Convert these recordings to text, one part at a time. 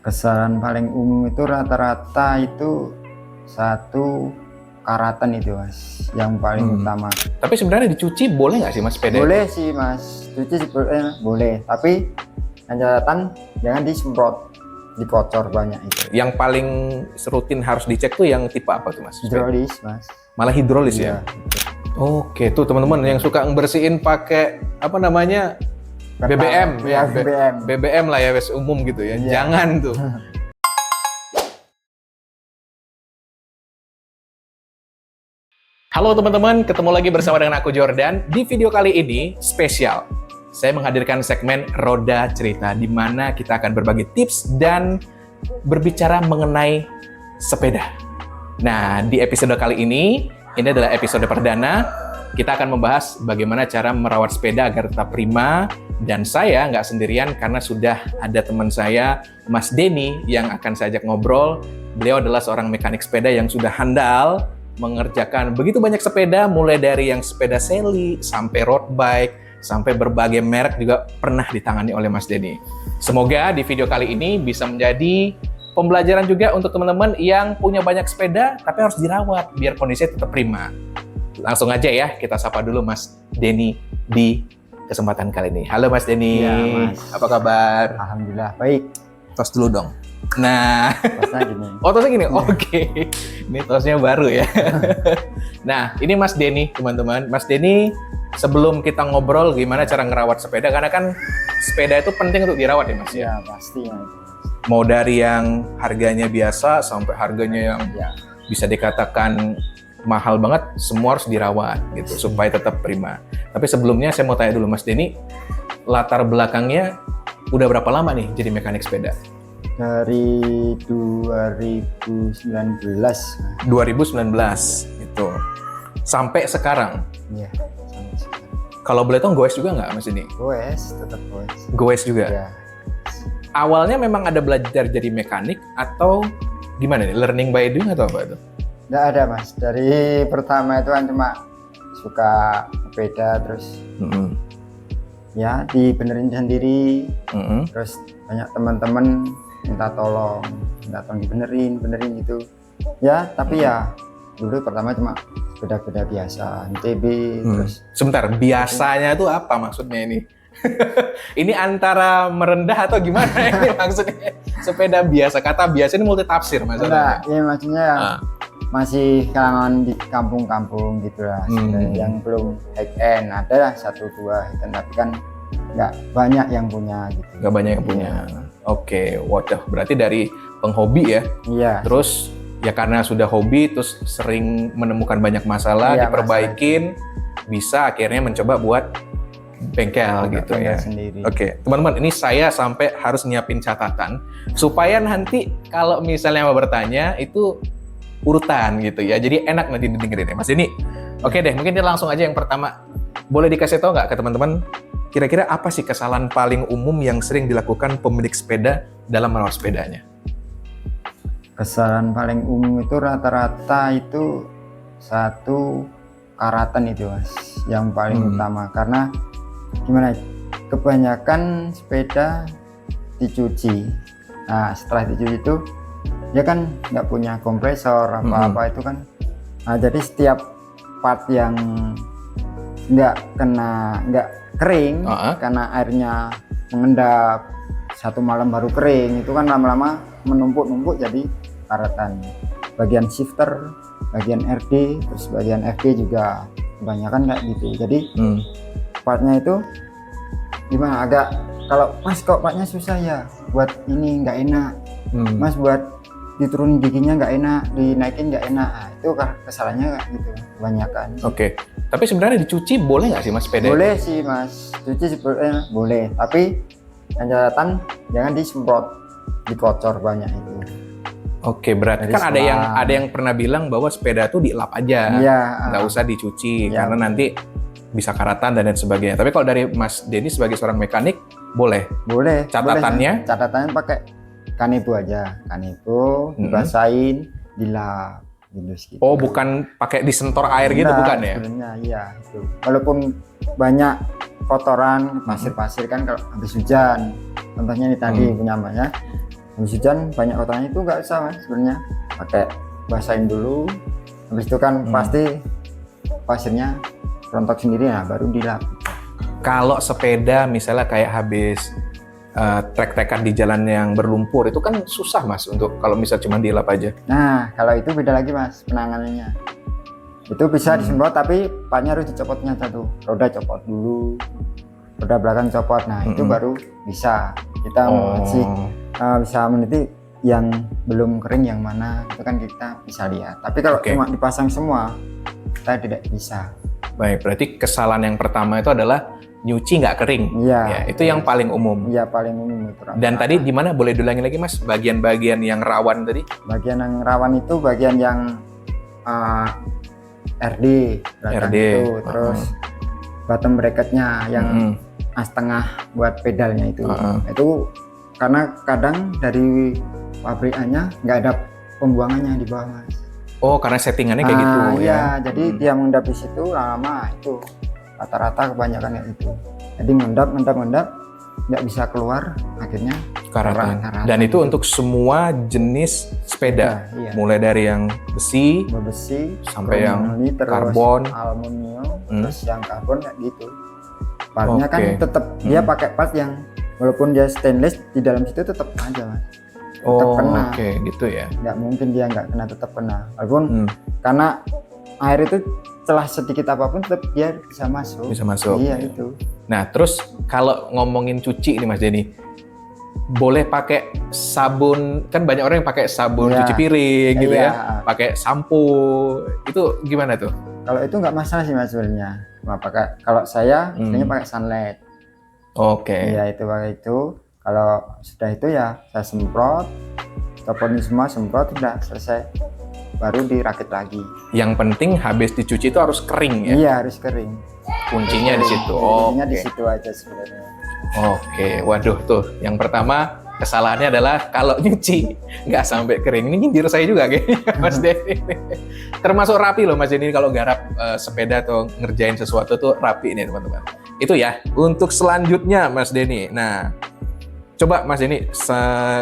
Kesalahan paling umum itu rata-rata itu satu karatan itu mas, yang paling utama. Tapi sebenarnya dicuci boleh nggak sih mas sepeda? Boleh sih mas, cuci boleh. Tapi catatan jangan disemprot, dikocor banyak itu. Yang paling rutin harus dicek tuh yang tipe apa tuh mas? Hidrolis mas. Malah hidrolis Iya. ya? Oke, tuh teman-teman yang suka ngebersihin pakai apa namanya? BBM ya, BBM. BBM lah ya, wes umum gitu ya. Iya. Jangan tuh. Halo teman-teman, ketemu lagi bersama dengan aku Jordan. Di video kali ini spesial. Saya menghadirkan segmen Roda Cerita di mana kita akan berbagi tips dan berbicara mengenai sepeda. Nah, di episode kali ini adalah episode perdana. Kita akan membahas bagaimana cara merawat sepeda agar tetap prima. Dan saya nggak sendirian karena sudah ada teman saya, Mas Denny, yang akan saya ajak ngobrol. Beliau adalah seorang mekanik sepeda yang sudah handal mengerjakan begitu banyak sepeda, mulai dari yang sepeda seli, sampai road bike, sampai berbagai merek juga pernah ditangani oleh Mas Denny. Semoga di video kali ini bisa menjadi pembelajaran juga untuk teman-teman yang punya banyak sepeda, tapi harus dirawat biar kondisinya tetap prima. Langsung aja ya, kita sapa dulu Mas Denny di kesempatan kali ini. Halo Mas Denny, Ya, Mas. apa kabar? Alhamdulillah baik. Tos dulu dong. Nah, Tosnya gini. oh tosnya gini, oke. Ini tosnya baru ya. Nah, ini Mas Denny teman-teman. Mas Denny, sebelum kita ngobrol gimana cara ngerawat sepeda, karena kan sepeda itu penting untuk dirawat ya Mas ya. Ya pasti ya. Mau dari yang harganya biasa sampai harganya yang Ya. bisa dikatakan mahal banget, semua harus dirawat gitu supaya tetap prima. Tapi sebelumnya saya mau tanya dulu Mas Denny, latar belakangnya udah berapa lama nih jadi mekanik sepeda? Dari 2019. 2019 itu sampai sekarang. Iya. Sampai sekarang. Kalau boleh tahu goes juga nggak Mas Denny? Goes, tetap goes. Goes juga. Ya. Awalnya memang ada belajar jadi mekanik atau gimana nih? Learning by doing atau apa itu? Nggak ada mas, dari pertama itu kan cuma suka sepeda, terus ya dibenerin sendiri, terus banyak teman-teman minta tolong benerin gitu ya. Tapi ya dulu pertama cuma sepeda-sepeda biasa MTB. Terus sebentar, biasanya itu apa maksudnya ini? Ini antara merendah atau gimana ini maksudnya? Sepeda biasa, kata biasa ini multi tafsir maksudnya. enggak, ya maksudnya ya masih kalangan di kampung-kampung gitu lah. Yang belum high end, ada lah 1-2 high end, tapi kan nggak banyak yang punya gitu. Nggak banyak yang punya. Oke, waduh, berarti dari penghobi ya. Iya. Terus ya karena sudah hobi, terus sering menemukan banyak masalah, Iya, diperbaikin, bisa akhirnya mencoba buat bengkel gitu ya. Sendiri. Oke, teman-teman, ini saya sampai harus nyiapin catatan supaya nanti kalau misalnya mau bertanya itu urutan gitu ya. Jadi enak nanti didengerin ya Mas Denny. Oke deh, mungkin kita langsung aja yang pertama. Boleh dikasih tahu nggak ke teman-teman, kira-kira apa sih kesalahan paling umum yang sering dilakukan pemilik sepeda dalam merawat sepedanya? Kesalahan paling umum itu rata-rata itu satu karatan itu mas, yang paling utama. Karena gimana, kebanyakan sepeda dicuci. Nah setelah dicuci itu dia kan nggak punya kompresor apa-apa itu kan. Nah jadi setiap part yang nggak kering karena airnya mengendap, satu malam baru kering, itu kan lama-lama menumpuk jadi karatan. Bagian shifter, bagian RD, terus bagian FD juga kebanyakan kayak gitu. Jadi partnya itu gimana, agak kalau mas kok partnya susah ya, buat ini nggak enak, mas buat diturunin giginya nggak enak, dinaikin nggak enak. Nah, itu kesalahannya gitu kebanyakan. Oke, tapi sebenarnya dicuci boleh nggak sih mas sepeda? Boleh sih mas, cuci boleh, tapi catatan jangan disemprot, dikocor banyak itu. Oke, berarti Jadi kan ada yang pernah bilang bahwa sepeda tuh dielap aja, nggak usah dicuci karena nanti bisa karatan dan lain sebagainya. Tapi kalau dari Mas Denny sebagai seorang mekanik boleh. Boleh. Catatannya? Catatannya pakai kanebo aja, kanebo dibasahin, dilap gitu. Oh, bukan pakai disentor air gitu bukan ya? Sebenarnya iya itu. Walaupun banyak kotoran, pasir-pasir kan kalau habis hujan. Contohnya ini tadi punya mbaknya, habis hujan banyak kotorannya itu nggak usah mas sebenarnya, pakai basahin dulu, habis itu kan pasti pasirnya rontok sendiri, nah baru dilap. Kalau sepeda misalnya kayak habis trek-trekan di jalan yang berlumpur, itu kan susah mas untuk kalau misal cuma dilap aja. Nah kalau itu beda lagi mas penanganannya, itu bisa disemprot tapi paknya harus dicopotnya satu, roda copot dulu, roda belakang copot, nah itu baru bisa kita masih bisa meneliti yang belum kering yang mana, itu kan kita bisa lihat. Tapi kalau cuma dipasang semua kita tidak bisa. Baik, berarti kesalahan yang pertama itu adalah nyuci nggak kering. Iya. Ya, itu yang paling umum. Iya paling umum itu. Dan tadi di mana, boleh diulangi lagi mas, bagian-bagian yang rawan tadi? Bagian yang rawan itu bagian yang RD, itu, terus bottom bracketnya yang setengah buat pedalnya itu. Itu karena kadang dari pabrikannya nggak ada pembuangannya di bawah mas. Oh karena settingannya kayak gitu ya. Jadi dia mengendap di situ lama, itu rata-rata kebanyakan kayak gitu. Jadi mengendap nggak bisa keluar, akhirnya karatan. Dan itu untuk semua jenis sepeda, iya. Mulai dari yang besi sampai yang karbon, aluminium, terus yang karbon kayak gitu. Partnya kan tetap dia pakai part yang walaupun dia stainless, di dalam situ tetap aja mas. Tetap kena. Gitu ya. Nggak mungkin dia nggak kena, tetap kena. Walaupun karena air itu setelah sedikit apapun tetap dia bisa masuk. Bisa masuk. Iya itu. Nah terus kalau ngomongin cuci nih mas Denny, boleh pakai sabun, kan banyak orang yang pakai sabun cuci piring gitu ya, pakai sampo, itu gimana tuh? Kalau itu nggak masalah sih mas sebenarnya. Kalau saya sebenarnya pakai sunlight. Iya itu pakai itu. Kalau sudah itu ya saya semprot, toponya semua semprot, sudah selesai, baru dirakit lagi. Yang penting habis dicuci itu harus kering ya? Iya harus kering. Kuncinya di situ. Kuncinya di situ aja sebenarnya. Waduh tuh, yang pertama kesalahannya adalah kalau nyuci nggak sampai kering. Ini nyindir saya juga kayaknya Mas Denny. Termasuk rapi loh Mas Denny kalau garap sepeda atau ngerjain sesuatu tuh rapi nih teman-teman. Itu ya. Untuk selanjutnya Mas Denny. Nah, coba Mas Denny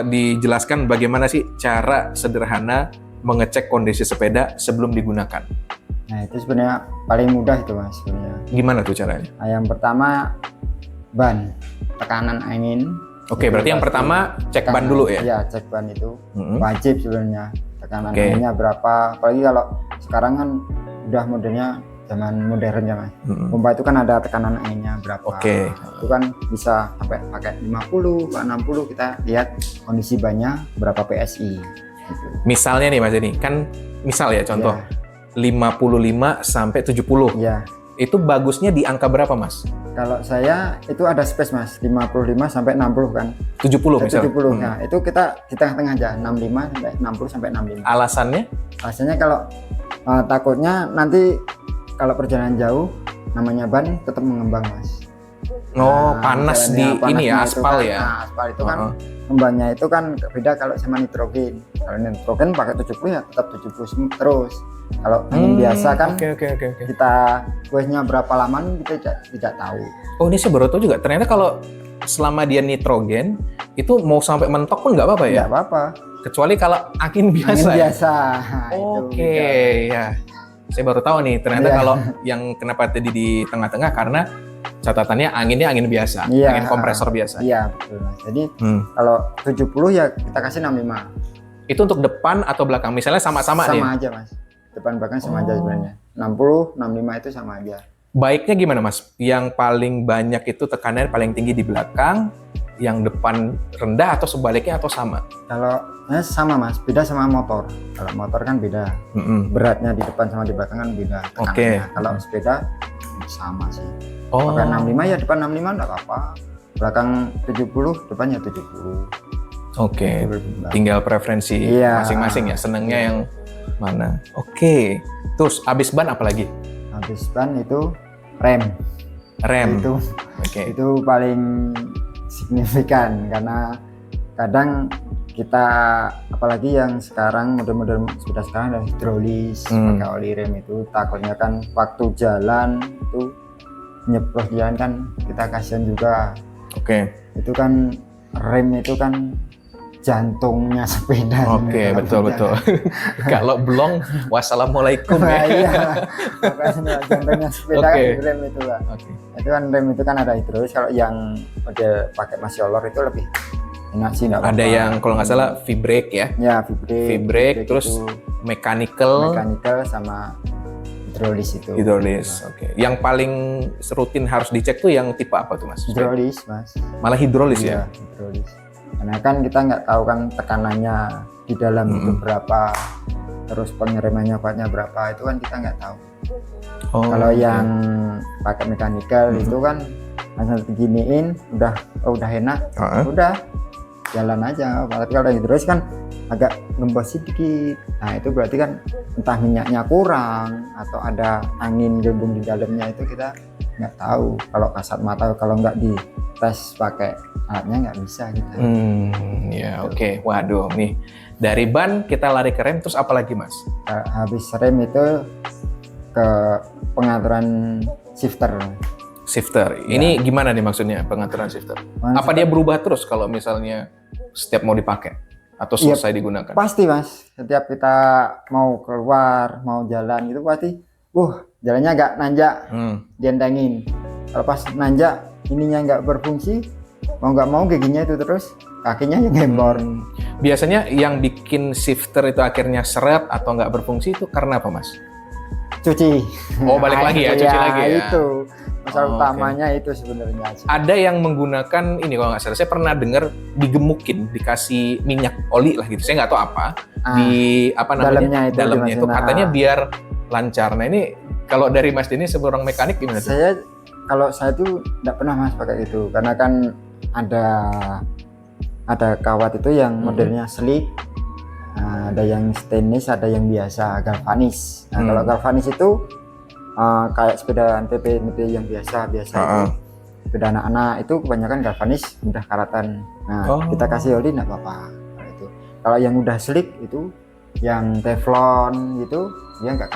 dijelaskan bagaimana sih cara sederhana mengecek kondisi sepeda sebelum digunakan. Nah itu sebenarnya paling mudah itu Mas sebenarnya. Gimana tuh caranya? Nah, yang pertama ban, tekanan angin. Berarti yang pertama cek ban dulu ya? Iya cek ban itu wajib sebenarnya. Tekanan anginnya berapa? Apalagi kalau sekarang kan udah modelnya zaman modern ya Mas. Pompa itu kan ada tekanan anginnya berapa. Itu kan bisa sampai pakai 50, 60, kita lihat kondisi bannya berapa PSI. Gitu. Misalnya nih Mas Denny, kan misal ya contoh 55 sampai 70. Iya. Itu bagusnya di angka berapa Mas? Kalau saya itu ada space Mas, 55 sampai 60 kan. 70 misalnya. 70. Nah, itu kita di tengah-tengah aja, 65 sampai 60 sampai 65. Alasannya? Alasannya kalau takutnya nanti kalau perjalanan jauh namanya ban tetap mengembang Mas. Panas di ini ya, aspal kan, ya. Aspal itu kan kembangnya itu kan beda kalau sama nitrogen. Kalau nitrogen pakai 70 ya tetap 70 terus. Kalau angin biasa kan kita buahnya berapa lama kita tidak tahu. Ini saya baru tahu juga. Ternyata kalau selama dia nitrogen itu mau sampai mentok pun nggak apa-apa ya? Nggak apa-apa. Kecuali kalau angin biasa. Angin biasa. Ya. Saya baru tahu nih. Ternyata kalau yang kenapa tadi di tengah-tengah karena catatannya anginnya angin biasa, angin kompresor biasa. Iya betul. Jadi kalau 70 ya kita kasih 65. Itu untuk depan atau belakang? Misalnya sama-sama nih. Sama aja Mas. Depan belakang sama aja sebenarnya. 60, 65 itu sama aja. Baiknya gimana Mas? Yang paling banyak itu tekanannya paling tinggi di belakang, yang depan rendah atau sebaliknya atau sama? Kalau sama Mas, beda sama motor. Kalau motor kan beda. Beratnya di depan sama di belakang kan beda tekanannya. Kalau sepeda sama sih. Pakai 65 ya depan 65 enggak apa-apa. Belakang 70, depannya 70. Tinggal preferensi masing-masing ya, senengnya yang mana. Terus habis ban apa lagi? Habis ban itu rem. Itu paling signifikan karena kadang kita apalagi yang sekarang model-model sepeda sekarang ada hidrolis pakai oli rem, itu takutnya kan waktu jalan itu nyeplos jalan kan kita kasihan juga. Itu kan rem itu kan jantungnya sepeda. Oke, Kalau betul. Kalau belum, wassalamualaikum Nah, ya. iya. Makanya jantungnya sepeda Oke. kan rem itu Pak. Oke. Itu kan rem itu kan ada hidrolis. Kalau yang model pakai Masyolor itu lebih enak sih, nggak Ada apa-apa. yang kalau nggak salah V-brake ya, Ya V-brake, V-brake, terus itu mechanical, sama hidrolis itu. hidrolis. Oke. Yang paling rutin harus dicek tuh yang tipe apa tuh Mas? Hidrolis Mas. Malah hidrolis ya. Iya, hidrolis. Karena kan kita nggak tahu kan tekanannya di dalam itu berapa, terus pengeremannya kuatnya berapa, itu kan kita nggak tahu. Oh, Kalau oke. yang pakai mekanikal itu kan asal diginiin udah enak, Heeh. udah jalan aja. Tapi kalau hidrolis kan agak gembos sedikit. Nah itu berarti kan entah minyaknya kurang atau ada angin gembung di dalamnya, itu kita nggak tahu. Kalau kasat mata, kalau nggak dites pakai alatnya nggak bisa kita. Ya oke. Waduh, nih dari ban kita lari ke rem, terus apa lagi Mas? Habis rem itu ke pengaturan shifter. Shifter. Ini gimana nih maksudnya pengaturan shifter? Apa dia berubah terus kalau misalnya setiap mau dipakai atau Iya, selesai digunakan? Pasti Mas, setiap kita mau keluar, mau jalan itu pasti, jalannya agak nanjak, dientengin. Kalau pas nanjak, ininya nggak berfungsi, mau nggak mau giginya itu terus, kakinya yang gembor. Biasanya yang bikin shifter itu akhirnya seret atau nggak berfungsi itu karena apa Mas? Cuci. Oh, balik lagi ya, cuci lagi ya. Itu masalah Oh, utamanya itu sebenarnya. Ada yang menggunakan ini kalau nggak salah, saya pernah dengar digemukin, dikasih minyak oli lah gitu. Saya nggak tahu apa di apa namanya dalamnya itu katanya biar lancar. Nah ini kalau dari Mas Denny seorang mekanik gimana tuh? Kalau saya tuh nggak pernah Mas pakai itu, karena kan ada kawat itu yang modelnya slick, ada yang stainless, ada yang biasa galvanis. Nah kalau galvanis itu kayak sepeda MTB yang biasa itu, sepeda anak-anak itu kebanyakan galvanis mudah karatan. Nah kita kasih oli nggak apa-apa. Kalau yang udah slick itu, yang teflon gitu, dia nggak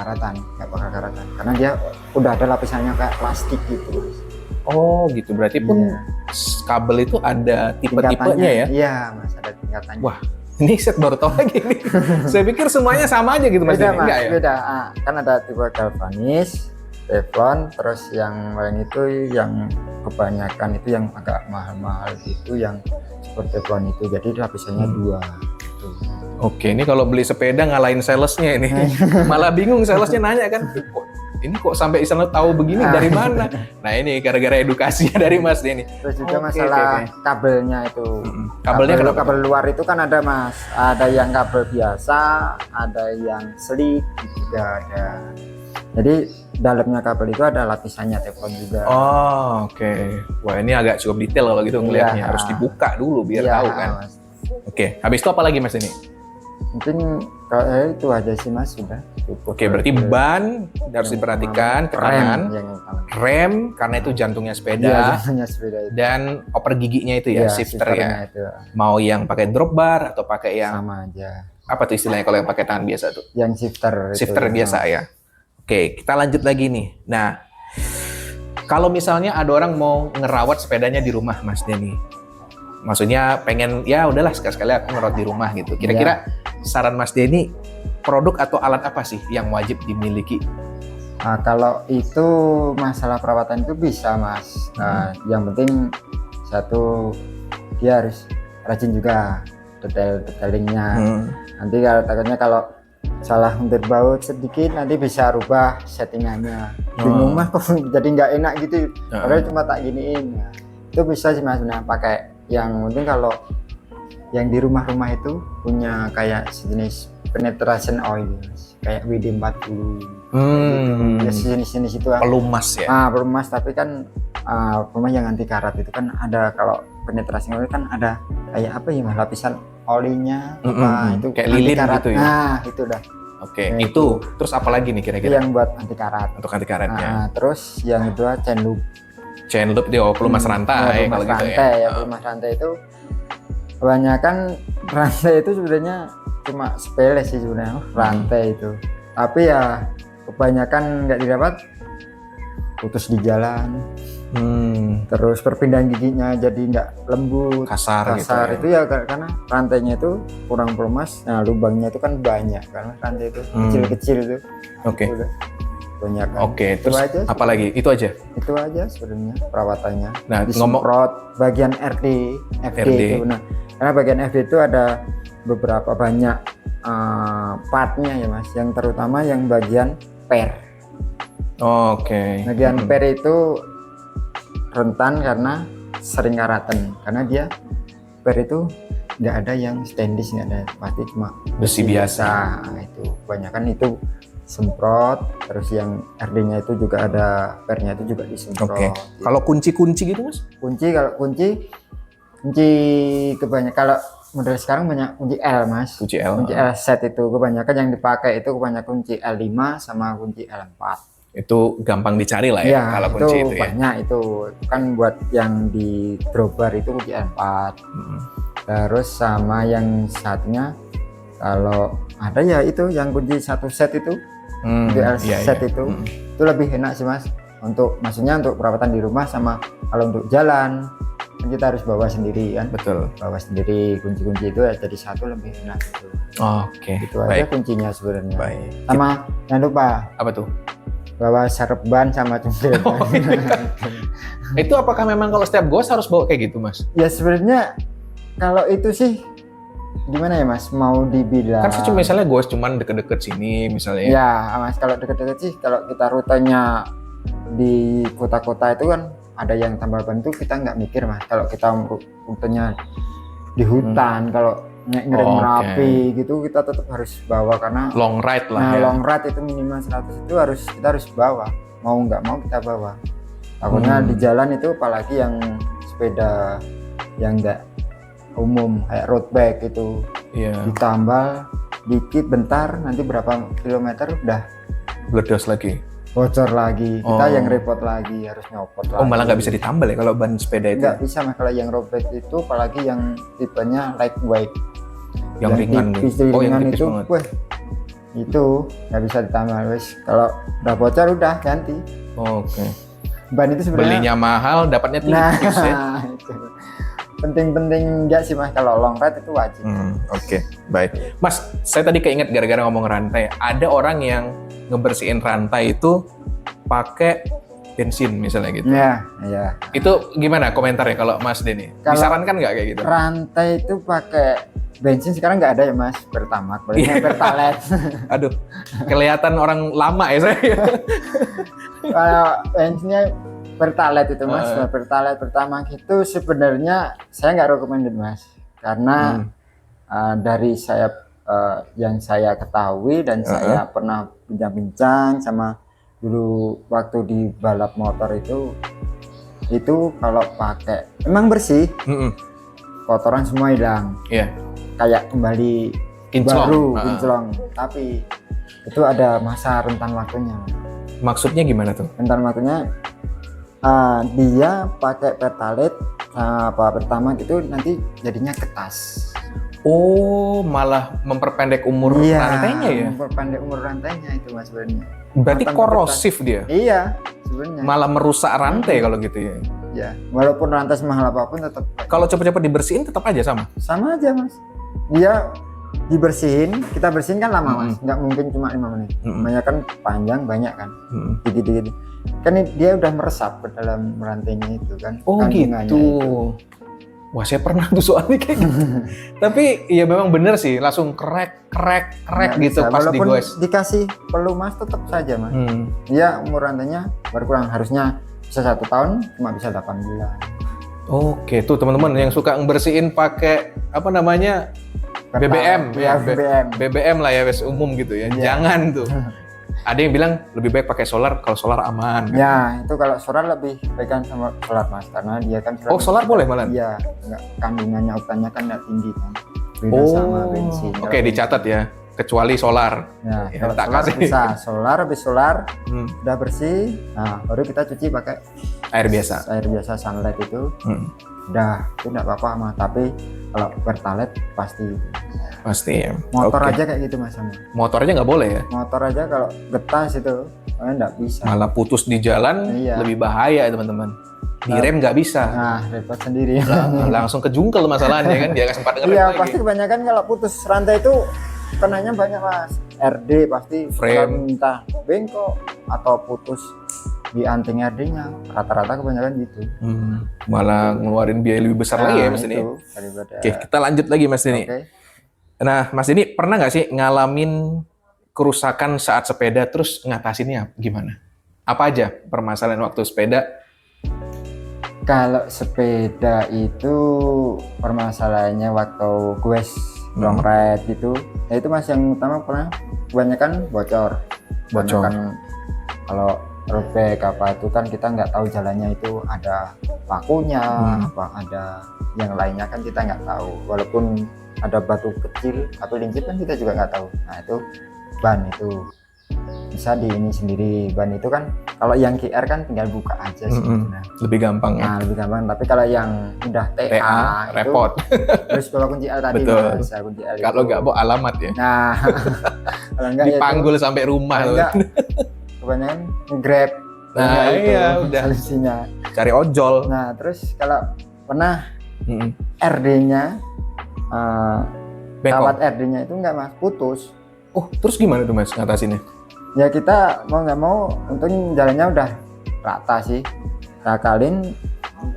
bakal karatan, karena dia udah ada lapisannya kayak plastik gitu. Oh gitu, berarti pun kabel itu ada tipe-tipenya ya? Iya Mas, ada tingkatannya. Wah, ini set baru tahu lagi nih. Saya pikir semuanya sama aja gitu Mas. Beda Mas, enggak ya? beda. Kan ada tipe galvanis, teflon, terus yang lain itu yang kebanyakan itu yang agak mahal-mahal gitu, yang seperti teflon itu. Jadi lapisannya dua. Gitu. Oke, ini kalau beli sepeda ngalahin salesnya ini. Malah bingung salesnya nanya kan, ini kok sampai Islam tahu begini dari mana? Nah ini gara-gara edukasinya dari Mas Denny. Terus juga masalah kabelnya itu. Kabelnya kenapa? Kabel luar itu kan ada Mas, ada yang kabel biasa, ada yang slick juga ada. Jadi dalamnya kabel itu ada lapisannya teflon juga. Oh oke. Wah ini agak cukup detail kalau gitu ngelihatnya. Harus dibuka dulu biar tahu kan. Mas. Oke, habis itu apa lagi Mas Denny? Mungkin kalau itu aja sih Mas, sudah cukup. Oke, berarti ban harus diperhatikan, tekanan, rem karena itu jantungnya sepeda, dan oper giginya itu ya, shifter ya. Itu. Mau yang pakai drop bar atau pakai yang sama aja. Apa tuh istilahnya kalau yang pakai tangan biasa tuh? Yang shifter Biasa ya. Oke, kita lanjut lagi nih. Nah, kalau misalnya ada orang mau ngerawat sepedanya di rumah Mas Denny, maksudnya pengen ya udahlah sekali-sekali aku ngerawat di rumah gitu. Kira-kira saran Mas Denny, produk atau alat apa sih yang wajib dimiliki? Kalau itu masalah perawatan itu bisa Mas. Yang penting satu, dia harus rajin juga detailingnya. Nanti takutnya kalau salah hampir baut sedikit nanti bisa rubah settingannya. Bingung Mas kok jadi nggak enak gitu. Padahal cuma tak giniin. Itu bisa sih Mas, pakai yang penting kalau yang di rumah-rumah itu punya kayak sejenis penetration oil kayak WD-40 ya sejenis-jenis itu pelumas ya. Pelumas, tapi kan pelumas yang anti karat itu kan ada. Kalau penetration oil kan ada kayak apa ya Mas, lapisan olinya itu kayak lilin gitu ya. Nah itu dah. Oke, itu terus apa lagi nih kira-kira yang buat anti karat? Untuk anti karatnya. Terus yang kedua chain loop dia pelumas rantai kalau gitu ya. Pelumas rantai itu kebanyakan rantai itu sebenarnya cuma sepele sih sebenarnya rantai itu, tapi ya kebanyakan nggak didapat, putus di jalan Terus perpindahan giginya jadi nggak lembut, Kasar gitu ya. itu ya karena rantainya itu kurang pelumas. Nah, lubangnya itu kan banyak karena rantai itu kecil-kecil itu. Oke. Udah banyak. Oke, Itu terus aja. apa lagi? Itu aja. Itu aja sebenarnya perawatannya. Nah, Disemprot bagian FD itu. Nah, karena bagian FD itu ada beberapa banyak partnya ya Mas. Yang terutama yang bagian per. Oke. Bagian per itu rentan karena sering karatan. Karena dia per itu nggak ada yang stainless, nggak ada, pasti cuma Besi biasa. Nah, itu kebanyakan itu semprot. Terus yang RD-nya itu juga ada pernya itu juga disemprot. Oke. Kalau kunci-kunci gitu Mas? Kunci kebanyakan kalau model sekarang banyak kunci L Mas. Kunci L. Kunci L set itu kebanyakan yang dipakai itu kebanyakan kunci L5 sama kunci L4. Itu gampang dicari lah ya, kalau kunci itu ya. Banyak itu kan buat yang di drawbar itu kunci L4. Terus sama yang satunya kalau ada ya itu yang kunci satu set itu, kunci L set itu lebih enak sih Mas. Maksudnya untuk perawatan di rumah, sama kalau untuk jalan kan kita harus bawa sendiri kan. Betul. Bawa sendiri kunci-kunci itu ya, jadi satu lebih enak gitu. Oke. Itu aja kuncinya sebenarnya. Baik. Sama jangan lupa Apa tuh? bawa sarban sama cungkil. Itu apakah memang kalau setiap gos harus bawa kayak gitu Mas? Ya sebenarnya kalau itu sih gimana ya Mas, mau dibilang Kan cuma misalnya gos cuman deket-deket sini misalnya. ya Mas, kalau deket-deket sih, kalau kita rutenya di kota-kota itu kan ada yang tambal ban itu kita nggak mikir Mas. Kalau kita rutenya di hutan, kalau ngirim Merapi gitu, kita tetap harus bawa karena long ride lah nah, ya. long ride itu minimal 100 itu kita harus bawa, mau nggak mau kita bawa. Takutnya di jalan itu, apalagi yang sepeda yang nggak umum kayak road bike itu, ditambal dikit bentar, nanti berapa kilometer udah Bledos lagi. bocor lagi, kita yang repot lagi, harus nyopot lagi. Malah nggak bisa ditambal ya kalau ban sepeda itu? Nggak bisa Mas, kalau yang road bike itu, apalagi yang tipenya lightweight, yang ringan tipis, gitu. ringan Yang tipis itu, banget. weh, itu nggak bisa ditambal. Wes, kalau udah bocor udah ganti. Oke. Ban itu sebenarnya Belinya mahal, dapatnya tipis ya. itu penting-penting enggak sih Mas, kalau long ride itu wajib. Oke, baik. Mas, saya tadi keinget gara-gara ngomong rantai. Ada orang yang ngebersihin rantai itu pakai bensin misalnya gitu. Ya. Itu gimana komentarnya kalau Mas Denny? Disarankan nggak kayak gitu? Rantai itu pakai bensin sekarang nggak ada ya Mas, Pertamax, paling Pertalite. Aduh, kelihatan orang lama ya saya. Kalau bensinnya Pertalite itu Mas, Pertalite Pertamax itu sebenarnya saya nggak recommended Mas, karena dari yang saya ketahui dan saya pernah bincang-bincang sama dulu waktu di balap motor itu kalau pakai emang bersih, kotoran semua hilang, kayak kembali Kinclong. baru, kinclong. Tapi itu ada masa rentan waktunya. Maksudnya gimana tuh? Rentan waktunya dia pakai Pertalite Pertamax itu nanti jadinya ketas. Oh, malah memperpendek umur rantainya ya? Memperpendek umur rantainya itu Mas sebenarnya. Berarti korosif dia? Iya, sebenarnya. Malah merusak rantai kalau gitu ya? Ya, walaupun rantai semahal apapun tetap. Kalau cepat-cepat dibersihin tetap aja sama? Sama aja Mas. Dia dibersihin, kita bersihin kan lama Mas, nggak mungkin cuma 5 menit. Banyak kan panjang, banyak kan, dikit-dikit. Kan dia udah meresap ke dalam rantainya itu kan. Oh gitu. Itu. Wah, saya pernah tuh soalnya kayak gitu. Tapi ya memang bener sih, langsung krek gitu pas walaupun digores. Dikasih pelumas tetap saja Mas. Dia umur rantainya berkurang, harusnya bisa 1 tahun, cuma bisa 8 bulan. Oke, tuh teman-teman yang suka ngebersihin pakai apa namanya BBM, BBM lah ya, wes umum gitu ya. Jangan tuh. Ada yang bilang lebih baik pakai solar, kalau solar aman. Ya, itu kalau solar lebih baikkan sama solar Mas, karena dia kan solar boleh malah? Iya, enggak, kandungannya oktannya kan enggak tinggi kan. Beda sama bensin. Oke, dicatat ya, kecuali solar. Ya, kalau solar bisa, habis solar udah bersih, nah baru kita cuci pakai air biasa. Air biasa sunlight itu. Udah, itu enggak apa-apa Mas, tapi kalau Pertalite pasti ya. Motor aja kayak gitu Mas sama. Motor aja nggak boleh ya? Motor aja kalau getas itu nggak bisa. Malah putus di jalan, lebih bahaya ya teman-teman. direm nggak bisa. Nah, repot sendiri. Langsung kejungkel masalahnya kan, dia nggak sempat ngerem Iya, lagi. pasti kebanyakan kalau putus rantai itu kenanya banyak mas. RD pasti Frame. entah bengkok atau putus di anting RD-nya. Rata-rata kebanyakan gitu. Malah ngeluarin biaya lebih besar lagi ya Mas Denny. itu daripada. Oke, kita lanjut lagi Mas Denny. Oke. Nah, Mas Denny pernah nggak sih ngalamin kerusakan saat sepeda terus ngatasinnya gimana? Apa aja permasalahan waktu sepeda? Kalau sepeda itu permasalahannya waktu gue long ride gitu, ya itu mas yang utama pernah kebanyakan bocor. Kebanyakan kalau road bike apa itu kan kita nggak tahu jalannya itu ada pakunya, apa ada yang lainnya kan kita nggak tahu. Walaupun ada batu kecil atau lincip kan kita juga nggak tahu. Nah itu ban itu bisa di ini sendiri. Ban itu kan kalau yang QR kan tinggal buka aja sih. Lebih gampang ya. Nah lebih gampang. Tapi kalau yang udah TA itu repot. terus bawa kunci L tadi. Betul. Mas, kunci L Kalau nggak bawa alamat ya. Nah kalau enggak dipanggul ya sampai rumah. Enggak. Kebanyakan Grab. Nah iya udah. Solusinya. Cari ojol. Nah terus kalau pernah RD-nya kawat RD-nya itu enggak mas, putus. Oh terus gimana tuh mas ngatasinnya? Ya kita mau nggak mau untung jalannya udah rata sih. Ngakalin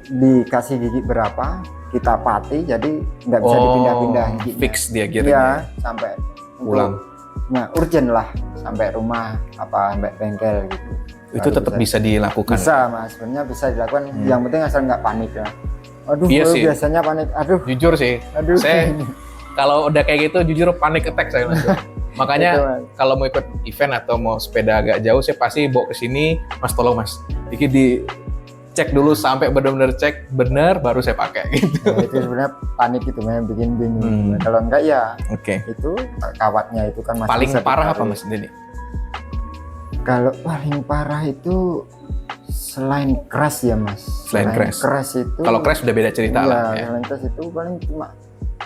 dikasih gigi berapa kita pati jadi nggak bisa dipindah-pindah giginya. Fix dia gitu ya sampai pulang. Nah urgent lah sampai rumah apa sampai bengkel gitu. Itu tetap bisa dilakukan. Bisa mas, sebenarnya bisa dilakukan. Yang penting asal nggak panik ya. Aduh iya sih. Biasanya panik. Aduh jujur sih. Aduh. Saya kalau udah kayak gitu jujur panik attack saya langsung. Makanya kalau mau ikut event atau mau sepeda agak jauh saya pasti bawa ke sini, Mas tolong Mas. Dikit dicek dulu sampai benar-benar cek benar baru saya pakai gitu. Ya, itu sebenarnya panik itu yang bikin bingung. Kalau enggak ya itu kawatnya itu kan masih paling parah apa Mas Denny? Kalau paling parah itu selain crash ya Mas. Selain crash itu. Kalau crash udah beda cerita lah ya. Selain crash itu paling cuma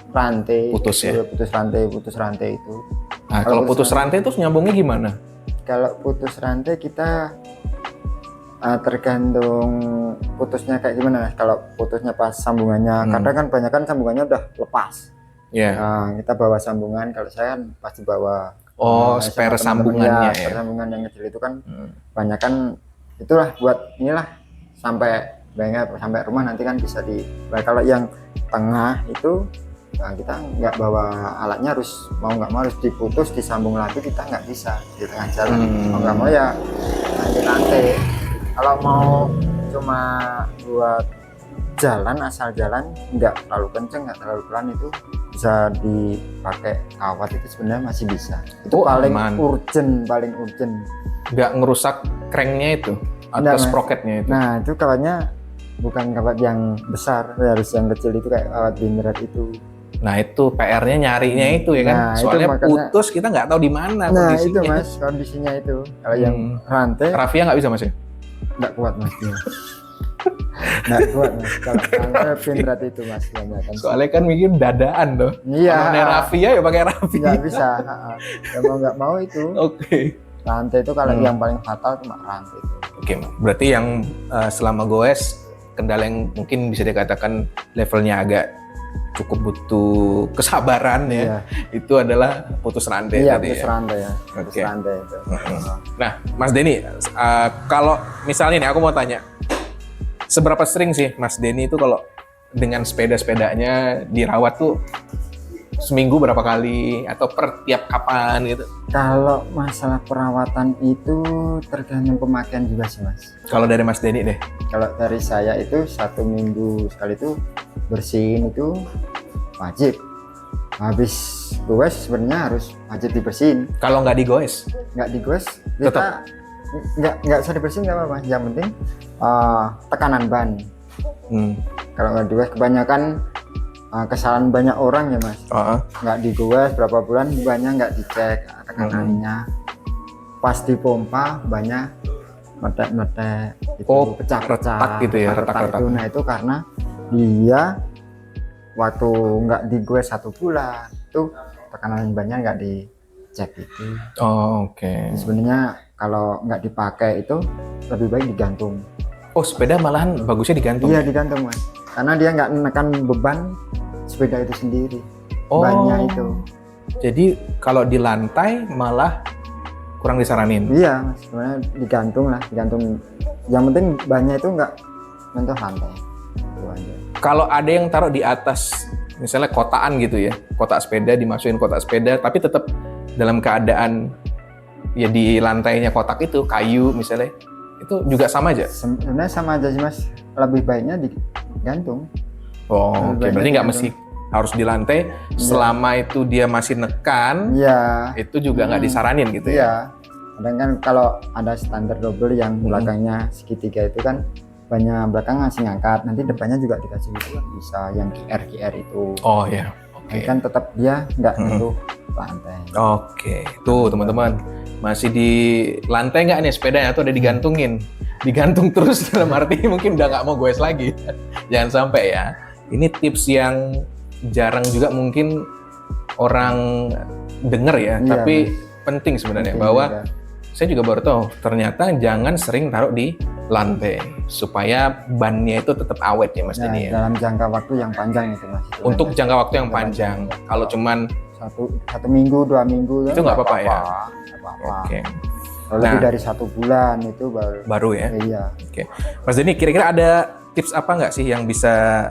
rantai. Putus ya. Putus rantai itu. Nah, kalau putus rantai terus nyambungnya gimana? Kalau putus rantai kita tergantung putusnya kayak gimana. Kalau putusnya pas sambungannya, kadang kan banyak kan sambungannya udah lepas. Iya. Kita bawa sambungan. Kalau saya kan pasti bawa. Spare sambungannya ya. Spare sambungan yang kecil itu kan banyak kan itulah buat inilah sampai rumah nanti kan bisa kalau yang tengah itu. Nah, kita nggak bawa alatnya mau nggak mau harus diputus disambung lagi kita nggak bisa di tengah jalan mau nggak mau ya nanti kalau mau cuma buat jalan asal jalan nggak terlalu kenceng nggak terlalu pelan itu bisa dipakai kawat itu sebenarnya masih bisa itu paling urgent nggak ngerusak cranknya itu atau sprocketnya itu. Nah itu kawatnya bukan kawat yang besar harus yang kecil itu kayak kawat binret itu. Nah itu PR-nya nyarinya itu ya kan, soalnya makanya, putus kita nggak tahu di mana kondisinya. Nah itu mas kondisinya itu. Kalau yang rantai. Rafia nggak bisa mas ya? Nggak kuat mas. Nggak kuat mas. Kalau rantai pinrat itu mas. Soalnya kan mikir dadaan tuh. Iya. Kalau Rafia ya pakai Rafia. Nggak bisa. Ya mau nggak mau itu. Oke. Rantai itu kalau yang paling fatal cuma rantai itu. Oke, berarti yang selama goes kendala yang mungkin bisa dikatakan levelnya agak cukup butuh kesabaran ya. Itu adalah putus rantai tadi putus rantai ya. Putus rantai itu. Nah, Mas Denny, kalau misalnya nih aku mau tanya, seberapa sering sih Mas Denny itu kalau dengan sepedanya dirawat tuh seminggu berapa kali atau per tiap kapan gitu? Kalau masalah perawatan itu tergantung pemakaian juga sih mas. Kalau dari Mas Denny deh? Kalau dari saya itu 1 minggu sekali itu bersihin itu wajib. Habis goes sebenarnya harus wajib dibersihin. Kalau nggak digoes? Nggak digoes kita nggak usah dibersihin nggak apa-apa. Yang penting tekanan ban. Kalau nggak digoes kebanyakan kesalahan banyak orang ya mas. Nggak digoes berapa bulan bannya nggak dicek tekanannya. Pas dipompa banyak meletek-meletek itu pecah-pecah gitu ya, retak-retak. Nah itu karena dia waktu nggak digoes 1 bulan itu tekanan banyak nggak dicek itu. Oke. Sebenarnya kalau nggak dipakai itu lebih baik digantung. Oh, sepeda malahan bagusnya digantung. Iya digantung mas, karena dia nggak menekan beban sepeda itu sendiri. Oh. Bannya itu. Jadi kalau di lantai malah kurang disaranin. Iya mas, sebenarnya digantung lah, digantung. Yang penting bannya itu nggak menyentuh lantai. Itu aja. Kalau ada yang taruh di atas, misalnya kotaan gitu ya, kotak sepeda dimasukin kotak sepeda, tapi tetap dalam keadaan ya di lantainya kotak itu kayu misalnya, itu juga sama aja. Sebenarnya sama aja sih mas, lebih baiknya digantung. Oh, oke. Berarti nggak mesti harus di lantai, selama itu dia masih nekan, Iya. itu juga nggak disaranin gitu ya. Iya. Kadang kan kalau ada standar double yang belakangnya segitiga itu kan banyak belakang ngasih ngangkat, nanti depannya juga dikasih gitu kan bisa yang QR itu. Oh ya, oke. Kan tetap dia nggak nyentuh lantai. Oke, tuh teman-teman, masih di lantai nggak nih sepedanya atau udah digantungin? Digantung terus dalam arti mungkin udah nggak mau goes lagi. Jangan sampai ya. Ini tips yang jarang juga mungkin orang denger ya, Iya, tapi penting sebenarnya Penting bahwa juga. saya juga baru tahu ternyata jangan sering taruh di lantai supaya bannya itu tetap awet ya Mas Nah, Denny ya. dalam jangka waktu yang panjang itu mas. Itu Untuk kan jangka waktu yang panjang. Kalau cuman satu minggu 2 minggu Itu nggak apa-apa ya? Nggak apa-apa. oke, Kalau lebih Nah. dari 1 bulan itu baru ya. iya. Oke, Mas Denny, kira-kira ada tips apa nggak sih yang bisa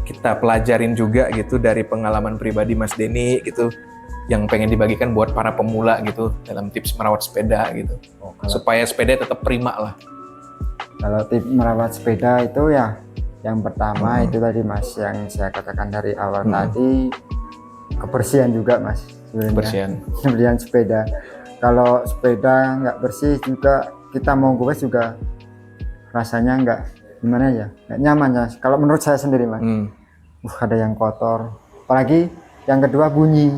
kita pelajarin juga gitu dari pengalaman pribadi Mas Denny gitu, yang pengen dibagikan buat para pemula gitu dalam tips merawat sepeda gitu, supaya sepeda tetap prima lah. Kalau tips merawat sepeda itu ya, yang pertama itu tadi mas, yang saya katakan dari awal tadi, kebersihan juga mas. Kebersihan sepeda. Kalau sepeda nggak bersih juga, kita mau goes juga rasanya nggak gimana ya, nggak nyaman ya. Kalau menurut saya sendiri mas, ada yang kotor. Apalagi yang kedua bunyi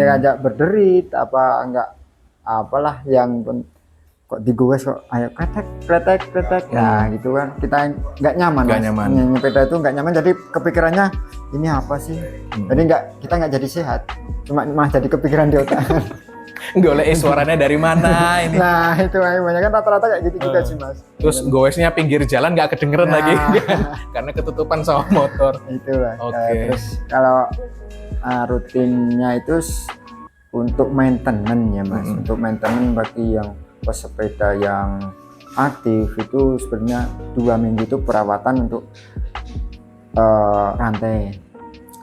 agak berderit, apa enggak, apalah yang kok digoes kok ayo kretek, nah gitu kan, kita nggak nyaman. Sepeda itu nggak nyaman, jadi kepikirannya ini apa sih, jadi kita nggak jadi sehat, cuma malah jadi kepikiran di otak. Golek suaranya dari mana ini. Nah itu banyak kan rata-rata kayak gitu juga sih mas. Terus goesnya pinggir jalan nggak kedengeran lagi karena ketutupan sama motor. Itulah. Oke. Terus kalau rutinnya itu untuk maintenance ya mas. Untuk maintenance bagi yang pesepeda yang aktif itu sebenarnya 2 minggu itu perawatan untuk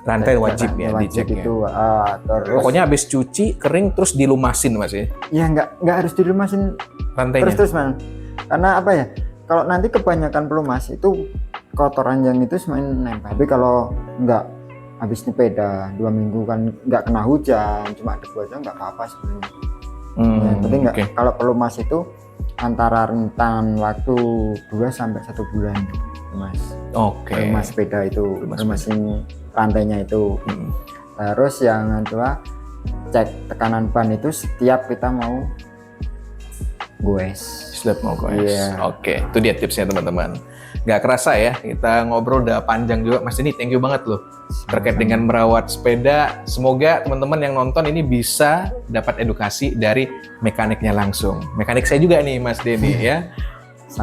rantai wajib ya dicek itu, ya. terus Pokoknya habis cuci kering terus dilumasin mas ya. ya nggak harus dilumasin Rantainya. terus man, karena apa ya, kalau nanti kebanyakan pelumas itu kotoran yang itu semakin nempel. Tapi kalau nggak habis sepeda 2 minggu kan nggak kena hujan, cuma debu aja nggak apa-apa sebenarnya. Yang penting nggak, kalau pelumas itu antara rentan waktu 2 sampai 1 bulan mas. Pelumas sepeda itu, pelumasin rantainya itu. Terus yang kedua, cek tekanan ban itu setiap kita mau goes. Oke, itu dia tipsnya teman-teman. Nggak kerasa ya, kita ngobrol udah panjang juga. Mas ini thank you banget loh terkait dengan merawat sepeda. Semoga teman-teman yang nonton ini bisa dapat edukasi dari mekaniknya langsung. Mekanik saya juga nih Mas Denny ya.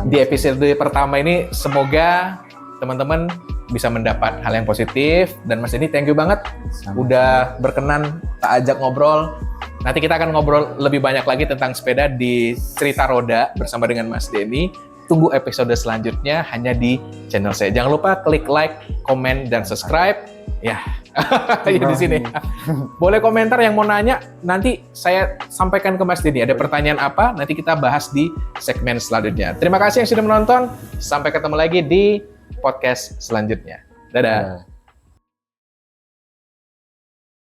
Di episode pertama ini semoga teman-teman bisa mendapat hal yang positif. Dan Mas Denny thank you banget udah berkenan tak ajak ngobrol. Nanti kita akan ngobrol lebih banyak lagi tentang sepeda di Cerita Roda bersama dengan Mas Denny. Tunggu episode selanjutnya hanya di channel saya. Jangan lupa klik like, komen, dan subscribe. Ya, di sini. Boleh komentar yang mau nanya, nanti saya sampaikan ke Mas Denny. Ada pertanyaan apa, nanti kita bahas di segmen selanjutnya. Terima kasih yang sudah menonton. Sampai ketemu lagi di podcast selanjutnya. Dadah.